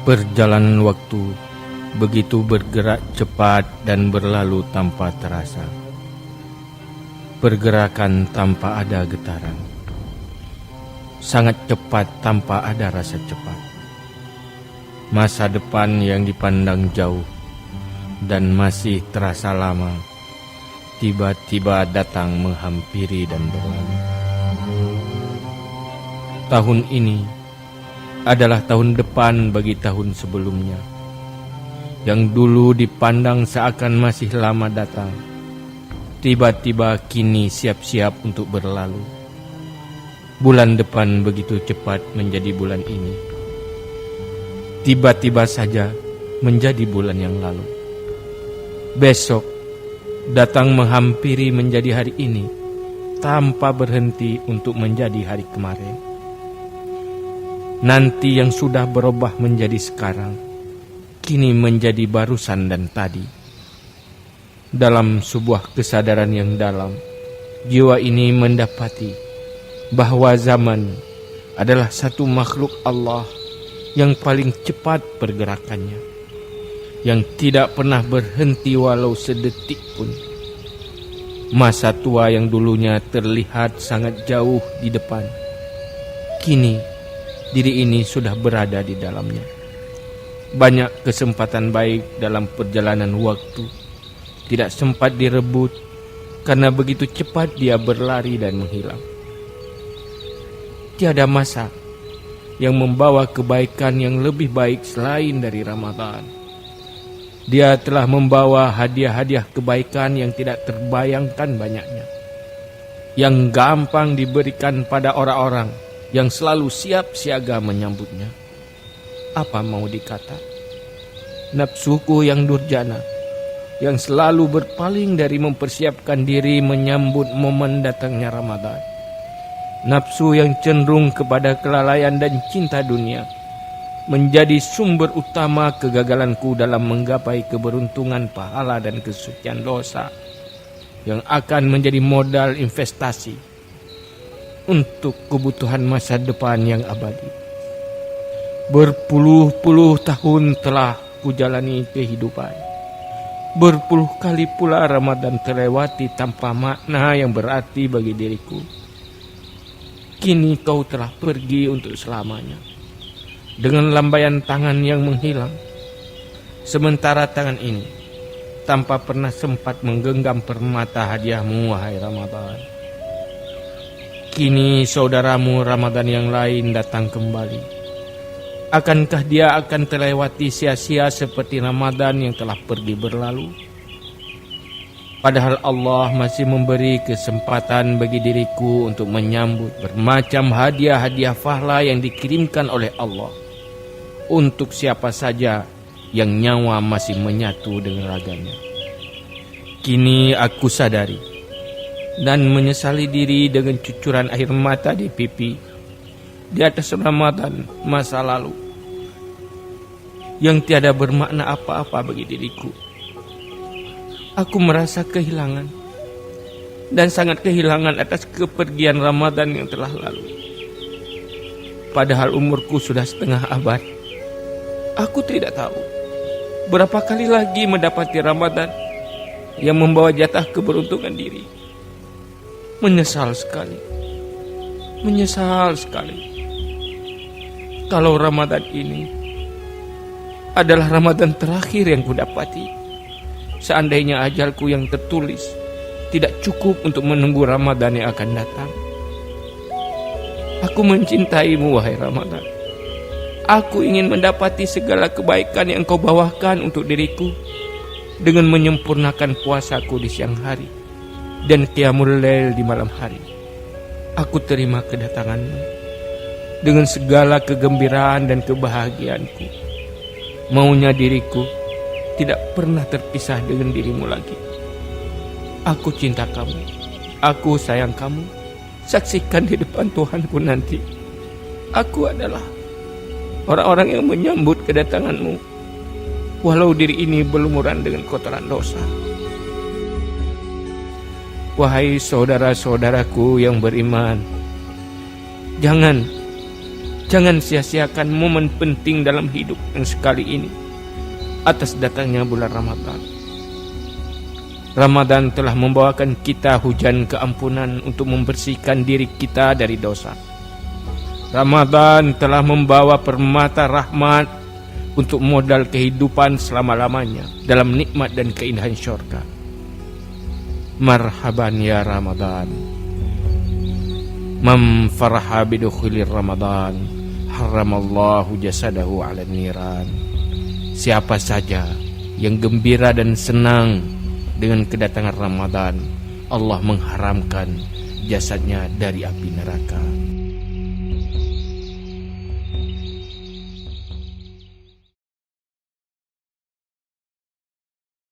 Perjalanan waktu begitu bergerak cepat dan berlalu tanpa terasa. Pergerakan tanpa ada getaran. Sangat cepat tanpa ada rasa cepat. Masa depan yang dipandang jauh dan masih terasa lama, tiba-tiba datang menghampiri dan berlalu. Tahun ini adalah tahun depan bagi tahun sebelumnya, yang dulu dipandang seakan masih lama datang, tiba-tiba kini siap-siap untuk berlalu. Bulan depan begitu cepat menjadi bulan ini, tiba-tiba saja menjadi bulan yang lalu. Besok datang menghampiri menjadi hari ini, tanpa berhenti untuk menjadi hari kemarin. Nanti yang sudah berubah menjadi sekarang, kini menjadi barusan dan tadi. Dalam sebuah kesadaran yang dalam, jiwa ini mendapati bahwa zaman adalah satu makhluk Allah yang paling cepat pergerakannya, yang tidak pernah berhenti walau sedetik pun. Masa tua yang dulunya terlihat sangat jauh di depan, kini diri ini sudah berada di dalamnya. Banyak kesempatan baik dalam perjalanan waktu tidak sempat direbut karena begitu cepat dia berlari dan menghilang. Tiada masa yang membawa kebaikan yang lebih baik selain dari Ramadan. Dia telah membawa hadiah-hadiah kebaikan yang tidak terbayangkan banyaknya, yang gampang diberikan pada orang-orang yang selalu siap siaga menyambutnya. Apa mau dikata? Nafsuku yang durjana, yang selalu berpaling dari mempersiapkan diri menyambut momen datangnya Ramadan. Nafsu yang cenderung kepada kelalaian dan cinta dunia, menjadi sumber utama kegagalanku dalam menggapai keberuntungan pahala dan kesucian dosa, yang akan menjadi modal investasi untuk kebutuhan masa depan yang abadi. Berpuluh-puluh tahun telah kujalani kehidupan. Berpuluh kali pula Ramadan terlewati tanpa makna yang berarti bagi diriku. Kini kau telah pergi untuk selamanya, dengan lambaian tangan yang menghilang. Sementara tangan ini tanpa pernah sempat menggenggam permata hadiahmu, wahai Ramadan. Kini saudaramu Ramadan yang lain datang kembali. Akankah dia akan terlewati sia-sia seperti Ramadan yang telah pergi berlalu? Padahal Allah masih memberi kesempatan bagi diriku untuk menyambut bermacam hadiah-hadiah pahala yang dikirimkan oleh Allah untuk siapa saja yang nyawa masih menyatu dengan raganya. Kini aku sadari dan menyesali diri dengan cucuran air mata di pipi di atas Ramadan masa lalu yang tiada bermakna apa-apa bagi diriku. Aku merasa kehilangan dan sangat kehilangan atas kepergian Ramadan yang telah lalu. Padahal umurku sudah setengah abad. Aku tidak tahu berapa kali lagi mendapati Ramadan yang membawa jatah keberuntungan diri. Menyesal sekali. Kalau Ramadan ini adalah Ramadan terakhir yang kudapati, seandainya ajalku yang tertulis tidak cukup untuk menunggu Ramadan yang akan datang. Aku mencintaimu, wahai Ramadan. Aku ingin mendapati segala kebaikan yang kau bawakan untuk diriku dengan menyempurnakan puasaku di siang hari dan qiyamul lail di malam hari. Aku terima kedatanganmu dengan segala kegembiraan dan kebahagiaanku. Maunya diriku tidak pernah terpisah dengan dirimu lagi. Aku cinta kamu, aku sayang kamu. Saksikan di depan Tuhanku nanti, aku adalah orang-orang yang menyambut kedatanganmu, walau diri ini berlumuran dengan kotoran dosa. Wahai saudara-saudaraku yang beriman, jangan Jangan sia-siakan momen penting dalam hidup yang sekali ini atas datangnya bulan Ramadan. Ramadan telah membawakan kita hujan keampunan untuk membersihkan diri kita dari dosa. Ramadan telah membawa permata rahmat untuk modal kehidupan selama-lamanya dalam nikmat dan keindahan syurga. Marhaban ya Ramadan. Man faraha bidukhulir Ramadan, haramallahu jasadahu ala niran. Siapa saja yang gembira dan senang dengan kedatangan Ramadan, Allah mengharamkan jasadnya dari api neraka.